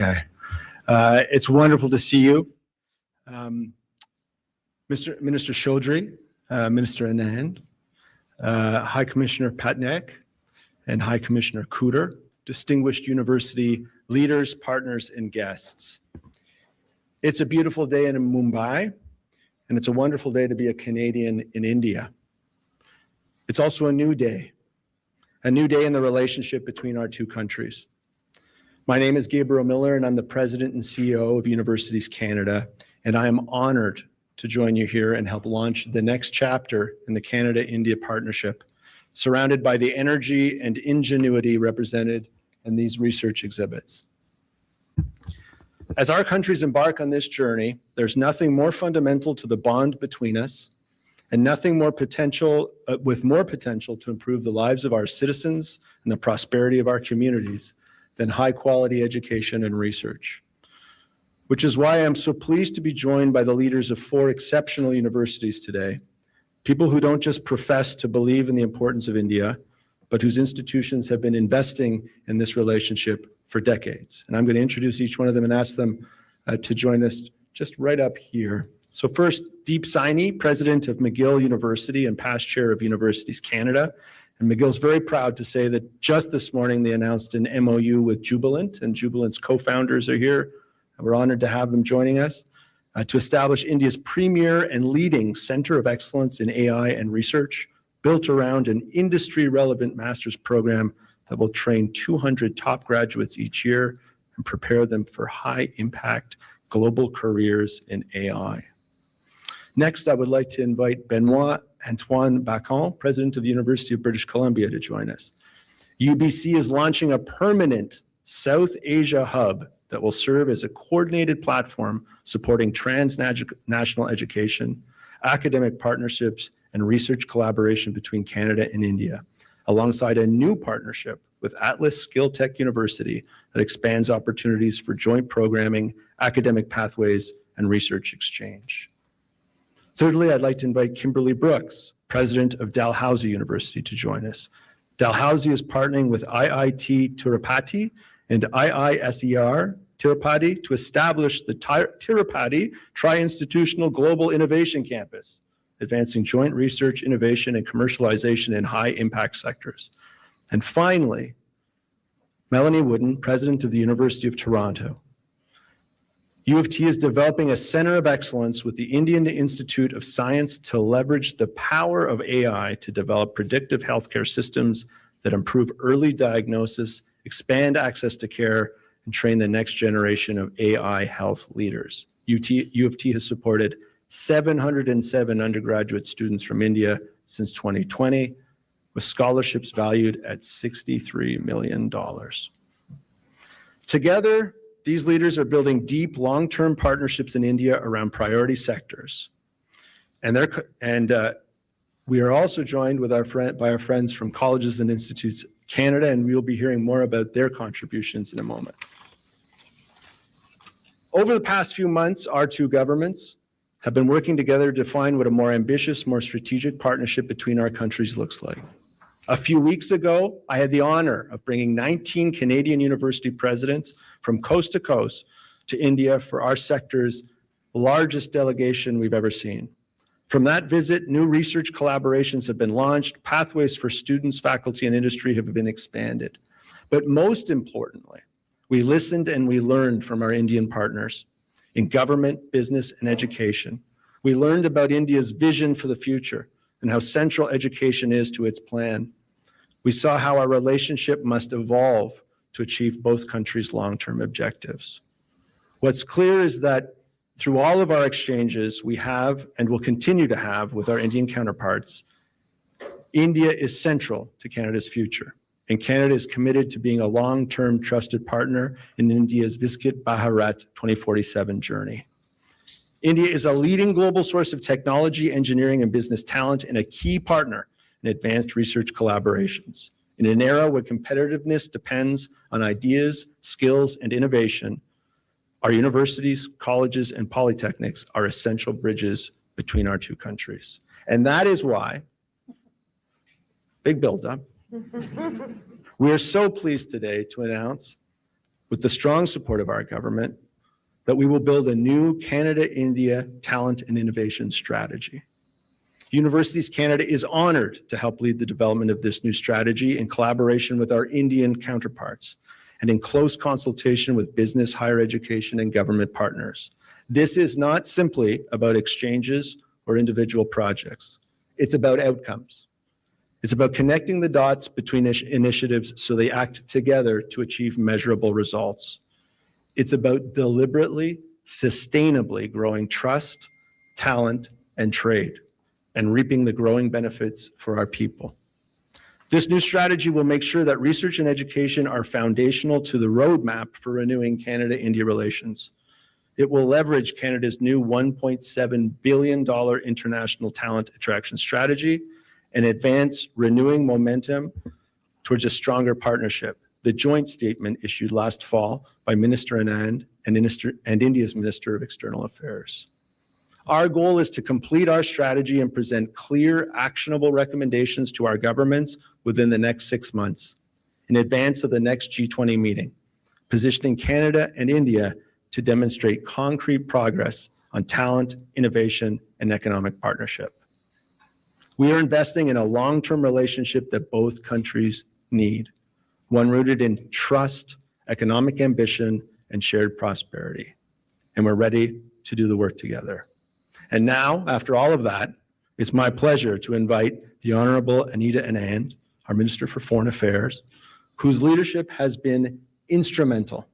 Okay. It's wonderful to see you. Minister Chaudhary, Minister Anand, High Commissioner Patnaik, and High Commissioner Cooter, distinguished university leaders, partners, and guests. It's a beautiful day in Mumbai, and it's a wonderful day to be a Canadian in India. It's also a new day in the relationship between our two countries. My name is Gabriel Miller, and I'm the President and CEO of Universities Canada, and I am honored to join you here and help launch the next chapter in the Canada-India partnership, surrounded by the energy and ingenuity represented in these research exhibits. As our countries embark on this journey, there's nothing more fundamental to the bond between us and nothing more potential, with more potential to improve the lives of our citizens and the prosperity of our communities than high-quality education and research. Which is why I'm so pleased to be joined by the leaders of 4 exceptional universities today, people who don't just profess to believe in the importance of India, but whose institutions have been investing in this relationship for decades. And I'm going to introduce each one of them and ask them to join us just right up here. So first, Deep Saini, President of McGill University and past Chair of Universities Canada. And McGill's very proud to say that just this morning they announced an MOU with Jubilant, and Jubilant's co-founders are here. We're honored to have them joining us to establish India's premier and leading center of excellence in AI and research, built around an industry-relevant master's program that will train 200 top graduates each year and prepare them for high-impact global careers in AI. Next, I would like to invite Benoit Antoine Bacon, President of the University of British Columbia, to join us. UBC is launching a permanent South Asia hub that will serve as a coordinated platform supporting transnational education, academic partnerships, and research collaboration between Canada and India, alongside a new partnership with Atlas Skill Tech University that expands opportunities for joint programming, academic pathways, and research exchange. Thirdly, I'd like to invite Kimberly Brooks, President of Dalhousie University, to join us. Dalhousie is partnering with IIT Tirupati and IISER Tirupati to establish the Tirupati Tri-Institutional Global Innovation Campus, advancing joint research, innovation, and commercialization in high-impact sectors. And finally, Melanie Wooden, President of the University of Toronto. U of T is developing a center of excellence with the Indian Institute of Science to leverage the power of AI to develop predictive healthcare systems that improve early diagnosis, expand access to care, and train the next generation of AI health leaders. U of T has supported 707 undergraduate students from India since 2020, with scholarships valued at $63 million. Together, these leaders are building deep, long-term partnerships in India around priority sectors. And we are also joined with by our friends from Colleges and Institutes Canada, and we'll be hearing more about their contributions in a moment. Over the past few months, our two governments have been working together to define what a more ambitious, more strategic partnership between our countries looks like. A few weeks ago, I had the honor of bringing 19 Canadian university presidents from coast to coast to India for our sector's largest delegation we've ever seen. From that visit, new research collaborations have been launched, pathways for students, faculty, and industry have been expanded. But most importantly, we listened and we learned from our Indian partners in government, business, and education. We learned about India's vision for the future and how central education is to its plan. We saw how our relationship must evolve to achieve both countries' long-term objectives. What's clear is that through all of our exchanges we have and will continue to have with our Indian counterparts, India is central to Canada's future, and Canada is committed to being a long-term trusted partner in India's Viksit Bharat 2047 journey. India is a leading global source of technology, engineering, and business talent, and a key partner in advanced research collaborations. In an era where competitiveness depends on ideas, skills, and innovation, our universities, colleges, and polytechnics are essential bridges between our two countries. And that is why, big buildup, we are so pleased today to announce with the strong support of our government, that we will build a new Canada-India talent and innovation strategy. Universities Canada is honored to help lead the development of this new strategy in collaboration with our Indian counterparts and in close consultation with business, higher education, and government partners. This is not simply about exchanges or individual projects. It's about outcomes. It's about connecting the dots between initiatives so they act together to achieve measurable results. It's about deliberately, sustainably growing trust, talent, and trade, and reaping the growing benefits for our people. This new strategy will make sure that research and education are foundational to the roadmap for renewing Canada-India relations. It will leverage Canada's new $1.7 billion international talent attraction strategy and advance renewing momentum towards a stronger partnership, the joint statement issued last fall by Minister Anand and India's Minister of External Affairs. Our goal is to complete our strategy and present clear, actionable recommendations to our governments within the next 6 months, in advance of the next G20 meeting, positioning Canada and India to demonstrate concrete progress on talent, innovation, and economic partnership. We are investing in a long-term relationship that both countries need, one rooted in trust, economic ambition, and shared prosperity. And we're ready to do the work together. And now, after all of that, it's my pleasure to invite the Honorable Anita Anand, our Minister for Foreign Affairs, whose leadership has been instrumental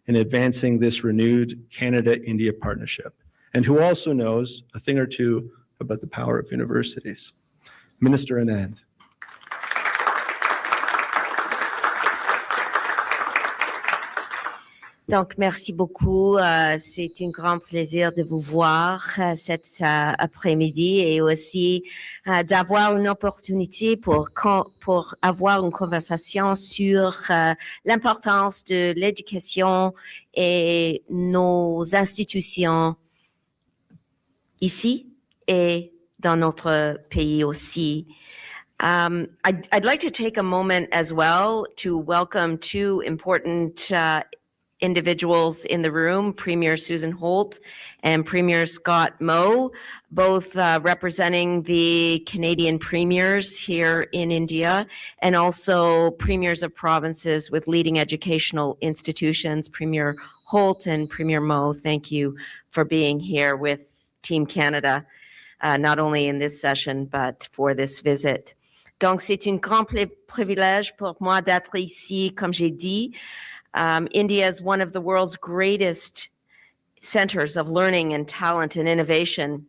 in advancing this renewed Canada-India partnership, and who also knows a thing or two about the power of universities. Minister Anand. Donc, merci beaucoup. C'est un grand plaisir de vous voir cet après-midi et aussi d'avoir une opportunité pour avoir une conversation sur l'importance de l'éducation et nos institutions ici et dans notre pays aussi. I'd like to take a moment as well to welcome two important individuals in the room, Premier Susan Holt and Premier Scott Moe, both representing the Canadian premiers here in India, and also premiers of provinces with leading educational institutions. Premier Holt and Premier Moe, thank you for being here with Team Canada, not only in this session, but for this visit. Donc, c'est un grand privilège pour moi d'être ici, comme j'ai dit. India is one of the world's greatest centers of learning and talent and innovation.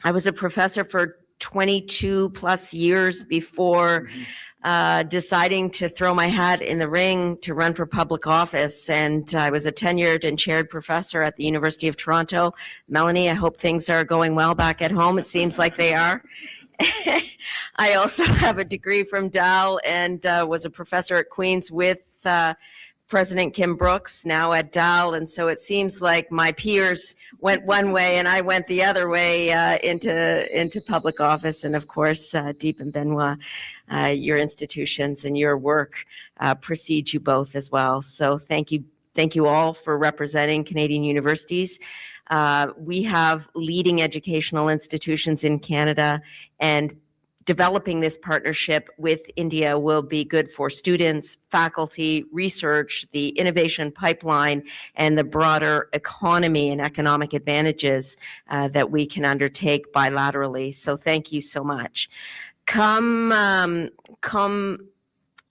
I was a professor for 22 plus years before deciding to throw my hat in the ring to run for public office. And I was a tenured and chaired professor at the University of Toronto. Melanie, I hope things are going well back at home. It seems like they are. I also have a degree from Dal and was a professor at Queen's with President Kim Brooks, now at Dal, and so it seems like my peers went one way and I went the other way into public office. And of course, Deep and Benoit, your institutions and your work precede you both as well. So thank you all for representing Canadian universities. We have leading educational institutions in Canada, and developing this partnership with India will be good for students, faculty, research, the innovation pipeline, and the broader economy and economic advantages that we can undertake bilaterally. So thank you so much. Comme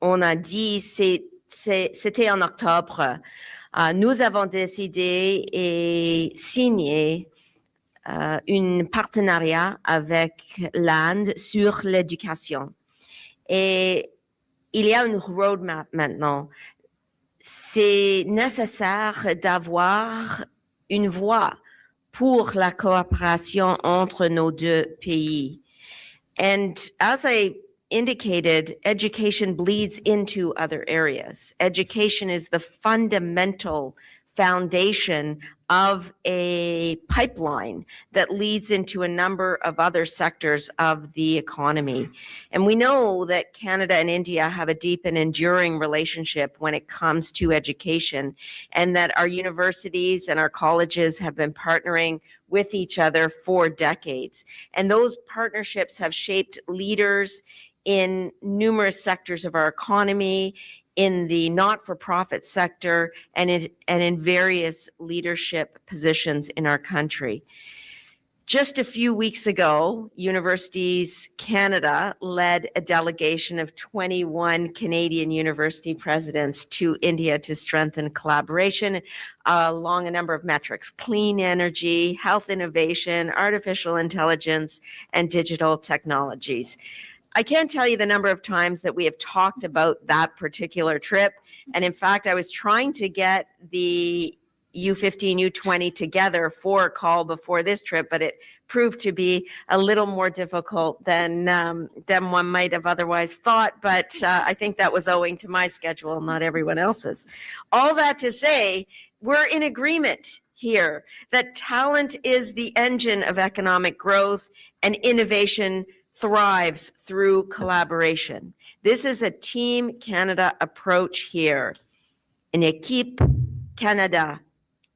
on a dit, c'était en octobre. Nous avons décidé et signé un partenariat avec l'Inde sur l'éducation. Et il y a une roadmap maintenant. C'est nécessaire d'avoir une voie pour la coopération entre nos deux pays. And as I indicated, education bleeds into other areas. Education is the fundamental foundation of a pipeline that leads into a number of other sectors of the economy. And we know that Canada and India have a deep and enduring relationship when it comes to education, and that our universities and our colleges have been partnering with each other for decades. And those partnerships have shaped leaders in numerous sectors of our economy, in the not-for-profit sector, and in various leadership positions in our country. Just a few weeks ago, Universities Canada led a delegation of 21 Canadian university presidents to India to strengthen collaboration along a number of metrics: clean energy, health innovation, artificial intelligence, and digital technologies. I can't tell you the number of times that we have talked about that particular trip. And in fact, I was trying to get the U15, U20 together for a call before this trip, but it proved to be a little more difficult than one might have otherwise thought. But I think that was owing to my schedule, not everyone else's. All that to say, we're in agreement here that talent is the engine of economic growth, and innovation thrives through collaboration. This is a Team Canada approach here. Une équipe Canada.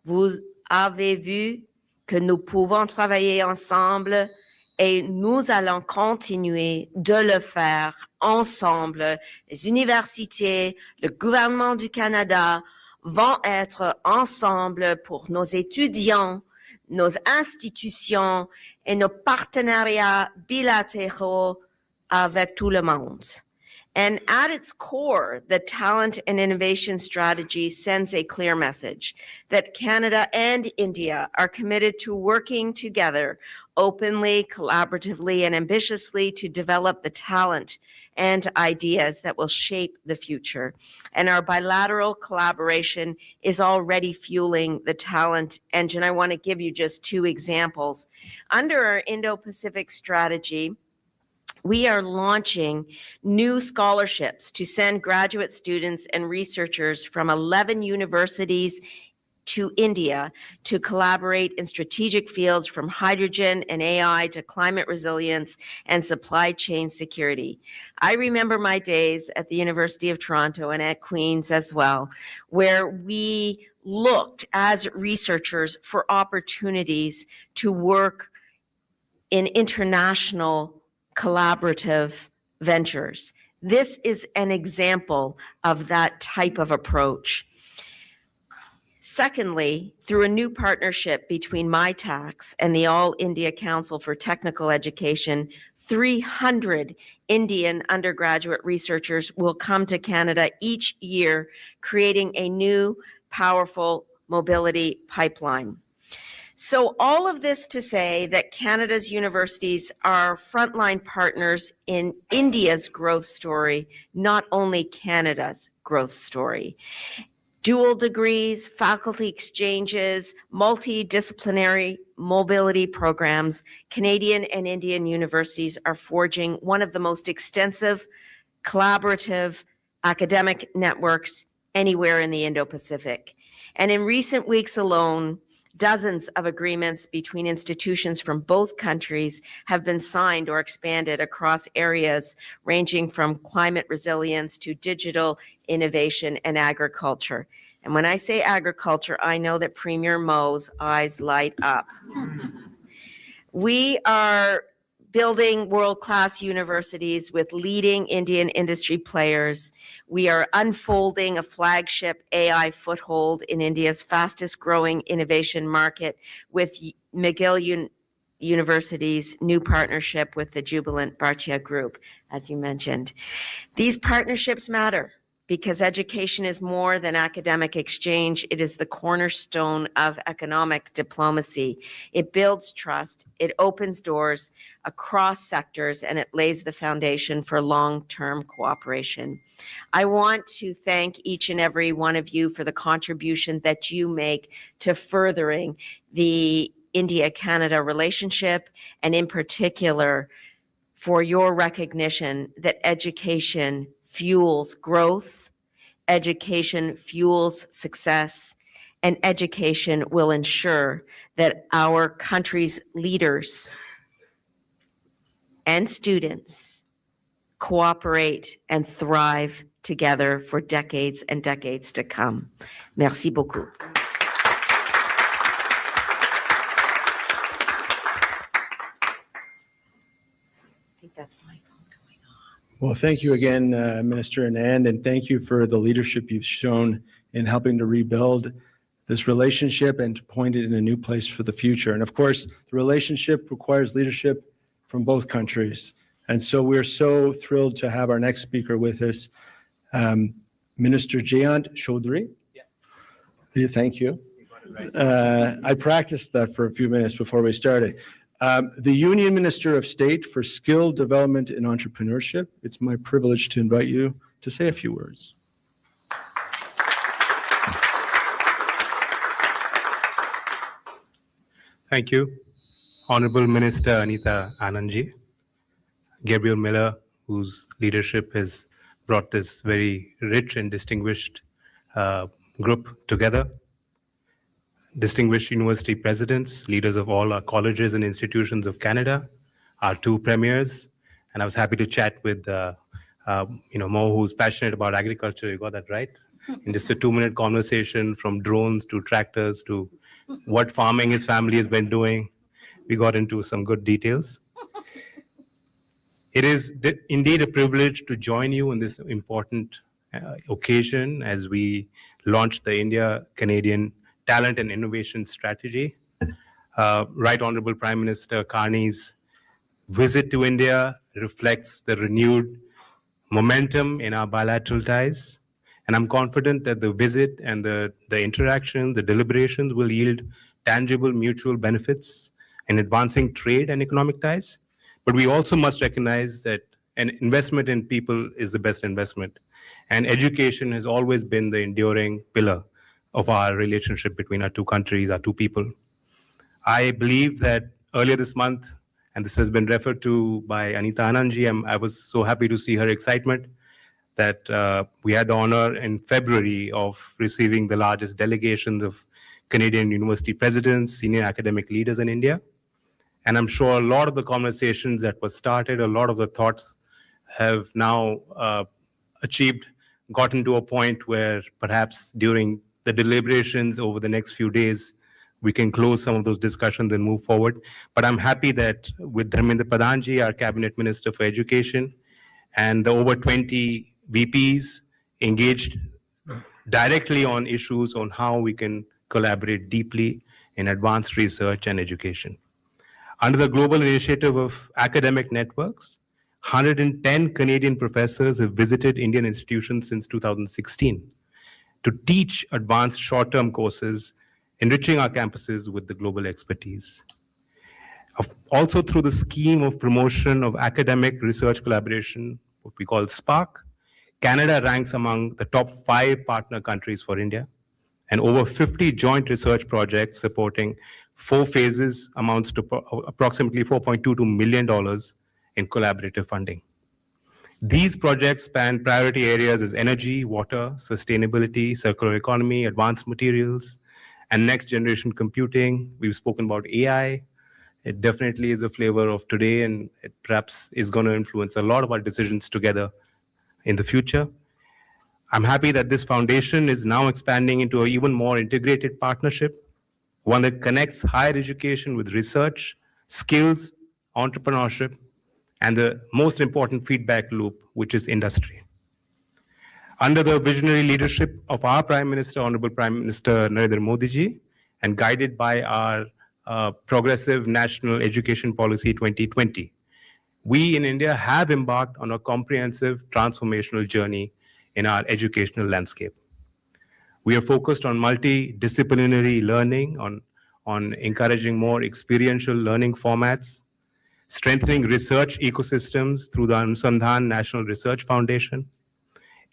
Vous avez vu que nous pouvons travailler ensemble et nous allons continuer de le faire ensemble. Les universités, le gouvernement du Canada vont être ensemble pour nos étudiants, nos institutions et nos partenariats bilatéraux avec tout le monde. And at its core, the talent and innovation strategy sends a clear message that Canada and India are committed to working together openly, collaboratively, and ambitiously to develop the talent and ideas that will shape the future. And our bilateral collaboration is already fueling the talent engine. I want to give you just two examples. Under our Indo-Pacific strategy, we are launching new scholarships to send graduate students and researchers from 11 universities to India to collaborate in strategic fields from hydrogen and AI to climate resilience and supply chain security. I remember my days at the University of Toronto and at Queen's as well, where we looked as researchers for opportunities to work in international collaborative ventures. This is an example of that type of approach. Secondly, through a new partnership between MyTax and the All India Council for Technical Education, 300 Indian undergraduate researchers will come to Canada each year, creating a new, powerful mobility pipeline. So all of this to say that Canada's universities are frontline partners in India's growth story, not only Canada's growth story. Dual degrees, faculty exchanges, multidisciplinary mobility programs, Canadian and Indian universities are forging one of the most extensive collaborative academic networks anywhere in the Indo-Pacific. And in recent weeks alone, dozens of agreements between institutions from both countries have been signed or expanded across areas ranging from climate resilience to digital innovation and agriculture. And when I say agriculture, I know that Premier Mo's eyes light up. We are building world-class universities with leading Indian industry players. We are unfolding a flagship AI foothold in India's fastest growing innovation market with McGill University's new partnership with the Jubilant Bhartiya Group, as you mentioned. These partnerships matter because education is more than academic exchange. It is the cornerstone of economic diplomacy. It builds trust, it opens doors across sectors, and it lays the foundation for long-term cooperation. I want to thank each and every one of you for the contribution that you make to furthering the India-Canada relationship, and in particular, for your recognition that education fuels growth, education fuels success, and education will ensure that our country's leaders and students cooperate and thrive together for decades and decades to come. Merci beaucoup. I think that's my phone going on. Well, thank you again, Minister Anand, and thank you for the leadership you've shown in helping to rebuild this relationship and to point it in a new place for the future. And of course, the relationship requires leadership from both countries. And so we're so thrilled to have our next speaker with us, Minister Jayant Chaudhary. Yeah, thank you. I practiced that for a few minutes before we started. The Union Minister of State for Skill Development and Entrepreneurship. It's my privilege to invite you to say a few words. Thank you. Honorable Minister Anita Anand, Gabriel Miller, whose leadership has brought this very rich and distinguished group together, distinguished university presidents, leaders of all our colleges and institutions of Canada, our two premiers, and I was happy to chat with Mo, who's passionate about agriculture. You got that right? In just a 2-minute conversation, from drones to tractors to what farming his family has been doing, we got into some good details. It is indeed a privilege to join you on this important occasion as we launch the India-Canadian Talent and Innovation Strategy. Right Honorable Prime Minister Carney's visit to India reflects the renewed momentum in our bilateral ties. And I'm confident that the visit and the interactions, the deliberations will yield tangible mutual benefits in advancing trade and economic ties. But we also must recognize that an investment in people is the best investment. And education has always been the enduring pillar of our relationship between our two countries, our two people. I believe that earlier this month, and this has been referred to by Anita Anand, I was so happy to see her excitement that we had the honor in February of receiving the largest delegations of Canadian university presidents, senior academic leaders in India. And I'm sure a lot of the conversations that were started, a lot of the thoughts have now gotten to a point where perhaps during the deliberations over the next few days, we can close some of those discussions and move forward. But I'm happy that with Dharmendra Pradhanji, our Cabinet Minister for Education, and the over 20 VPs engaged directly on issues on how we can collaborate deeply in advanced research and education. Under the global initiative of academic networks, 110 Canadian professors have visited Indian institutions since 2016 to teach advanced short-term courses, enriching our campuses with the global expertise. Also through the scheme of promotion of academic research collaboration, what we call SPARC, Canada ranks among the top 5 partner countries for India, and over 50 joint research projects supporting 4 phases amounts to approximately $4.22 million in collaborative funding. These projects span priority areas as energy, water, sustainability, circular economy, advanced materials, and next generation computing. We've spoken about AI. It definitely is a flavor of today, and it perhaps is going to influence a lot of our decisions together in the future. I'm happy that this foundation is now expanding into an even more integrated partnership, one that connects higher education with research, skills, entrepreneurship, and the most important feedback loop, which is industry. Under the visionary leadership of our Prime Minister, Honorable Prime Minister Narendra Modi ji, and guided by our Progressive National Education Policy 2020, we in India have embarked on a comprehensive transformational journey in our educational landscape. We are focused on multidisciplinary learning, on encouraging more experiential learning formats, strengthening research ecosystems through the Anusandhan National Research Foundation,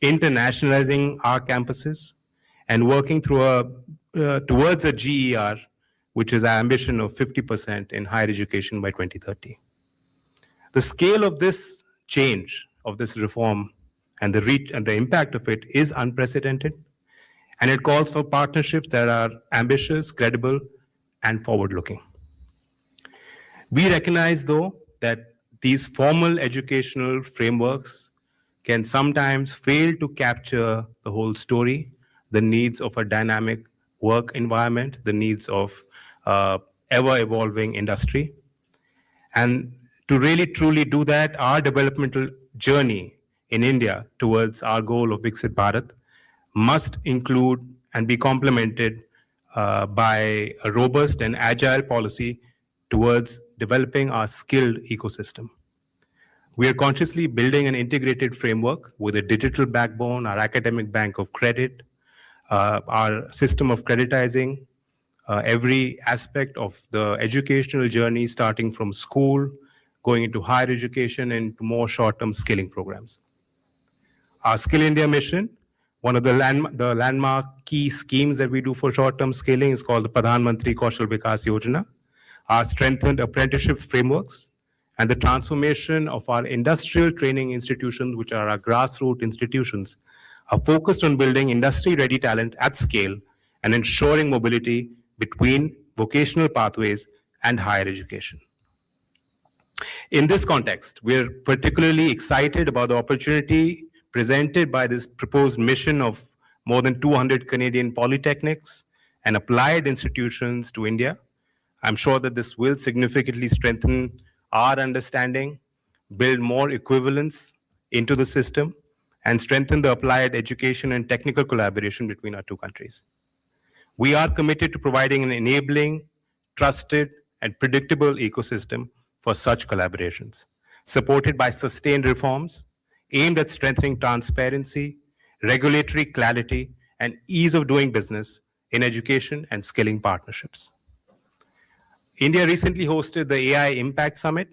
internationalizing our campuses, and working towards a GER, which is our ambition of 50% in higher education by 2030. The scale of this change, of this reform, and the reach and the impact of it is unprecedented. And it calls for partnerships that are ambitious, credible, and forward-looking. We recognize, though, that these formal educational frameworks can sometimes fail to capture the whole story, the needs of a dynamic work environment, the needs of ever-evolving industry. And to really truly do that, our developmental journey in India towards our goal of Viksit Bharat must include and be complemented by a robust and agile policy towards developing our skilled ecosystem. We are consciously building an integrated framework with a digital backbone, our academic bank of credit, our system of creditizing, every aspect of the educational journey, starting from school, going into higher education and to more short-term skilling programs. Our Skill India mission, one of the landmark key schemes that we do for short-term skilling is called the Pradhan Mantri Kaushal Vikas Yojana. Our strengthened apprenticeship frameworks and the transformation of our industrial training institutions, which are our grassroots institutions, are focused on building industry-ready talent at scale and ensuring mobility between vocational pathways and higher education. In this context, we're particularly excited about the opportunity presented by this proposed mission of more than 200 Canadian polytechnics and applied institutions to India. I'm sure that this will significantly strengthen our understanding, build more equivalence into the system, and strengthen the applied education and technical collaboration between our two countries. We are committed to providing an enabling, trusted, and predictable ecosystem for such collaborations, supported by sustained reforms aimed at strengthening transparency, regulatory clarity, and ease of doing business in education and skilling partnerships. India recently hosted the AI Impact Summit,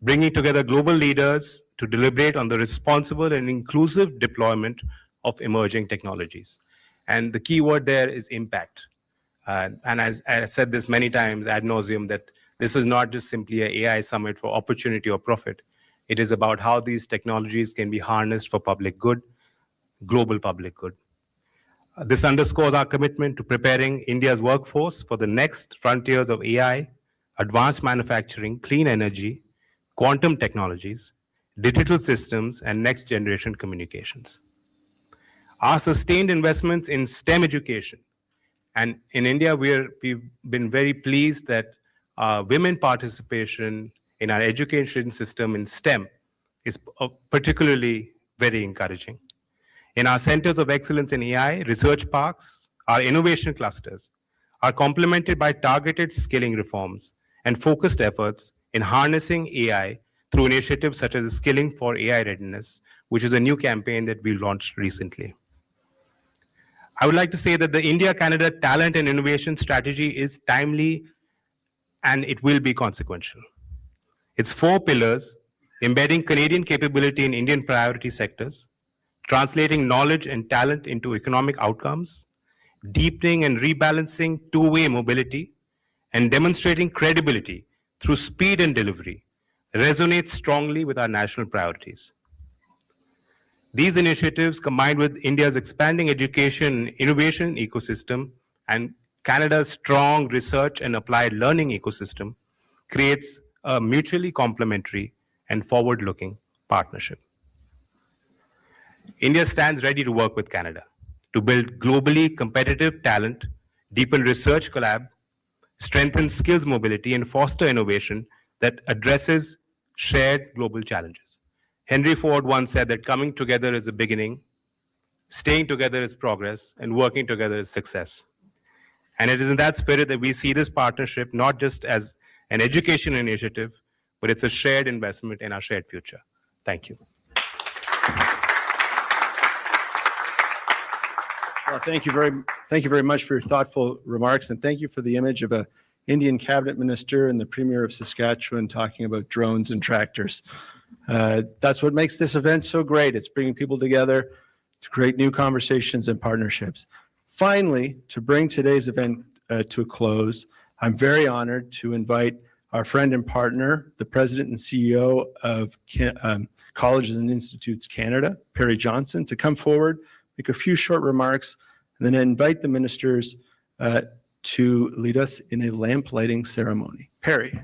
bringing together global leaders to deliberate on the responsible and inclusive deployment of emerging technologies. And the key word there is impact. And as I said this many times ad nauseum, that this is not just simply an AI summit for opportunity or profit. It is about how these technologies can be harnessed for public good, global public good. This underscores our commitment to preparing India's workforce for the next frontiers of AI, advanced manufacturing, clean energy, quantum technologies, digital systems, and next generation communications. Our sustained investments in STEM education, and in India, we've been very pleased that women participation in our education system in STEM is particularly very encouraging. In our centers of excellence in AI, research parks, our innovation clusters are complemented by targeted skilling reforms and focused efforts in harnessing AI through initiatives such as Skilling for AI Readiness, which is a new campaign that we launched recently. I would like to say that the India-Canada Talent and Innovation Strategy is timely and it will be consequential. Its 4 pillars, embedding Canadian capability in Indian priority sectors, translating knowledge and talent into economic outcomes, deepening and rebalancing two-way mobility, and demonstrating credibility through speed and delivery, resonates strongly with our national priorities. These initiatives, combined with India's expanding education and innovation ecosystem and Canada's strong research and applied learning ecosystem, creates a mutually complementary and forward-looking partnership. India stands ready to work with Canada to build globally competitive talent, deepen research collab, strengthen skills mobility, and foster innovation that addresses shared global challenges. Henry Ford once said that coming together is a beginning, staying together is progress, and working together is success. And it is in that spirit that we see this partnership not just as an education initiative, but it's a shared investment in our shared future. Thank you. Well, thank you very much for your thoughtful remarks, and thank you for the image of a Indian cabinet minister and the premier of Saskatchewan talking about drones and tractors. That's what makes this event so great. It's bringing people together to create new conversations and partnerships. Finally, to bring today's event to a close, I'm very honored to invite our friend and partner, the president and CEO of Colleges and Institutes Canada, Pari Johnston, to come forward, make a few short remarks, And then I invite the ministers to lead us in a lamp lighting ceremony. Pari.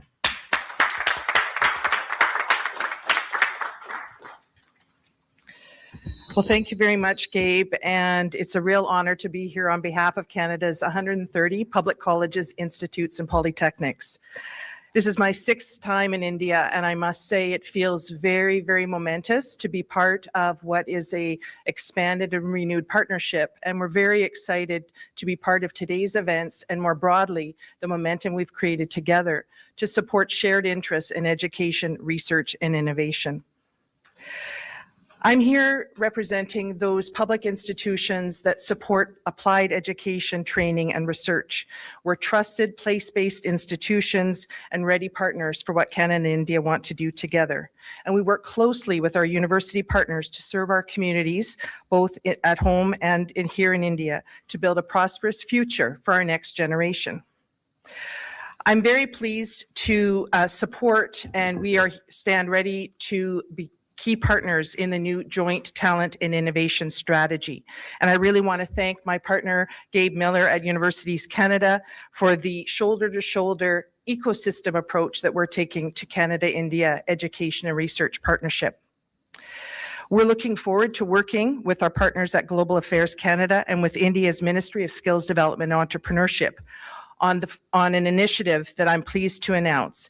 Well, thank you very much, Gabe, and it's a real honor to be here on behalf of Canada's 130 public colleges, institutes, and polytechnics. This is my 6th time in India, and I must say it feels very, very momentous to be part of what is a expanded and renewed partnership, and we're very excited to be part of today's events and more broadly, the momentum we've created together to support shared interests in education, research, and innovation. I'm here representing those public institutions that support applied education, training, and research. We're trusted place-based institutions and ready partners for what Canada and India want to do together. And we work closely with our university partners to serve our communities, both at home and here in India, to build a prosperous future for our next generation. I'm very pleased to support, and we stand ready to be key partners in the new joint talent and innovation strategy. And I really want to thank my partner, Gabe Miller at Universities Canada, for the shoulder-to-shoulder ecosystem approach that we're taking to Canada-India Education and Research Partnership. We're looking forward to working with our partners at Global Affairs Canada and with India's Ministry of Skills Development and Entrepreneurship on an initiative that I'm pleased to announce.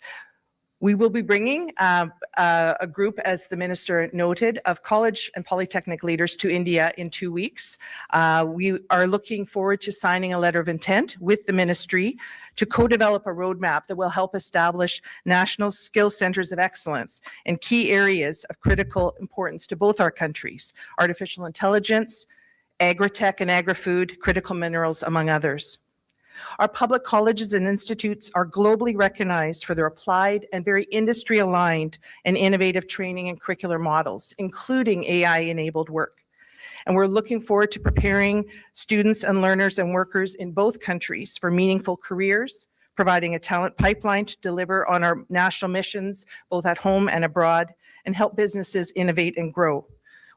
We will be bringing a group, as the minister noted, of college and polytechnic leaders to India in 2 weeks. We are looking forward to signing a letter of intent with the ministry to co-develop a roadmap that will help establish national skill centers of excellence in key areas of critical importance to both our countries: artificial intelligence, agri-tech and agri-food, critical minerals, among others. Our public colleges and institutes are globally recognized for their applied and very industry-aligned and innovative training and curricular models, including AI-enabled work. And we're looking forward to preparing students and learners and workers in both countries for meaningful careers, providing a talent pipeline to deliver on our national missions, both at home and abroad, and help businesses innovate and grow.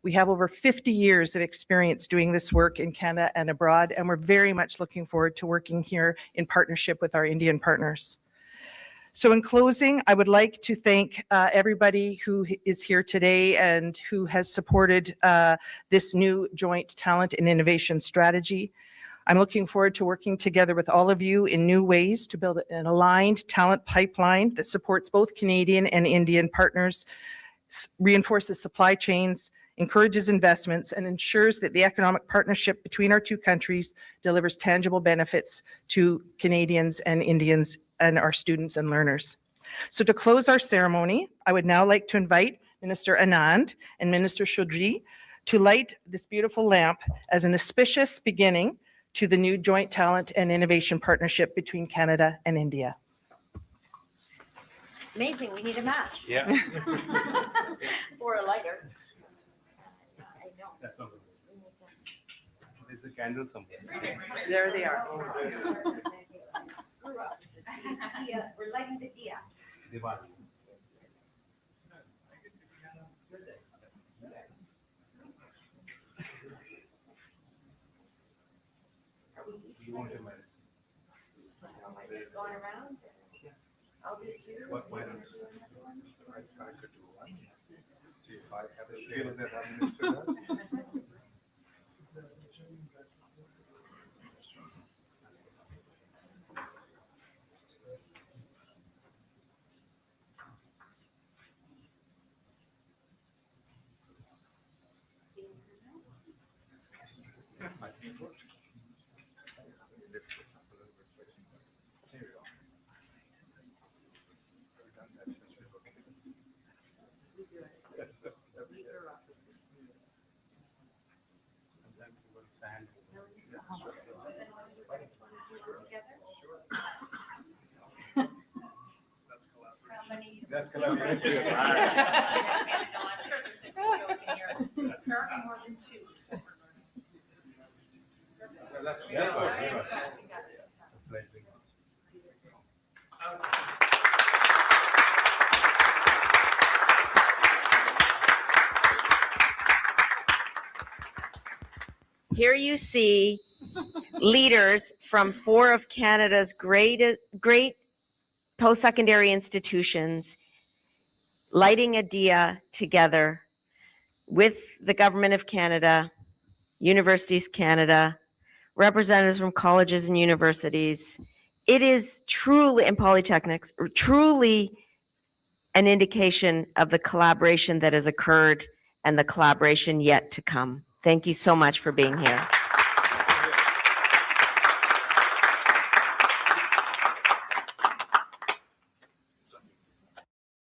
We have over 50 years of experience doing this work in Canada and abroad, and we're very much looking forward to working here in partnership with our Indian partners. So in closing, I would like to thank everybody who is here today and who has supported this new joint talent and innovation strategy. I'm looking forward to working together with all of you in new ways to build an aligned talent pipeline that supports both Canadian and Indian partners, reinforces supply chains, encourages investments, and ensures that the economic partnership between our two countries delivers tangible benefits to Canadians and Indians and our students and learners. So to close our ceremony, I would now like to invite Minister Anand and Minister Chaudhary to light this beautiful lamp as an auspicious beginning to the new joint talent and innovation partnership between Canada and India. Amazing, we need a match. Yeah. Or a lighter. That's not good. There's a candle somewhere. There they are. We're lighting the Diya. Diwali. You want to manage? Just going around? I'll do two. Why not? I could do one. See if I have the skills that our minister does. That's collaboration. Here you see leaders from 4 of Canada's great post-secondary institutions lighting a Diya together with the Government of Canada, Universities Canada, representatives from colleges and universities. It is truly, and polytechnics, truly an indication of the collaboration that has occurred and the collaboration yet to come. Thank you so much for being here.